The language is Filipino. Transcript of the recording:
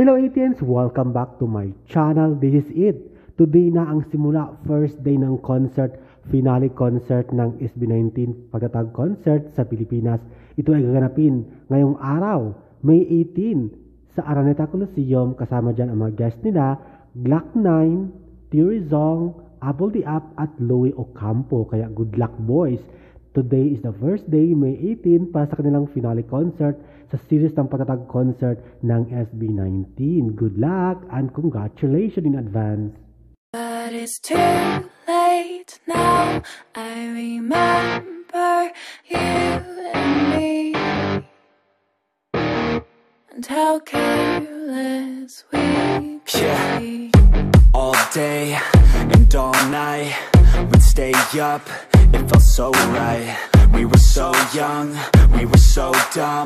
Hello ATNs! Welcome back to my channel. This is it. Today na ang simula, first day ng concert, finale concert ng SB19 pagtatag concert sa Pilipinas. Ito ay gaganapin ngayong araw, May 18 sa Araneta Coliseum. Kasama dyan ang mga guests nila, Glock 9, Theory Zong, Apple the App at Louie Ocampo. Kaya good luck boys! Today is the first day, May 18, para sa kanilang finale concert sa series ng pagtatag concert ng SB19. Good luck and congratulations in advance. But it's too late now. I remember you and me, and how careless we could be. All day and all night, we'd stay up, it felt so right. We were so young, we were so dumb.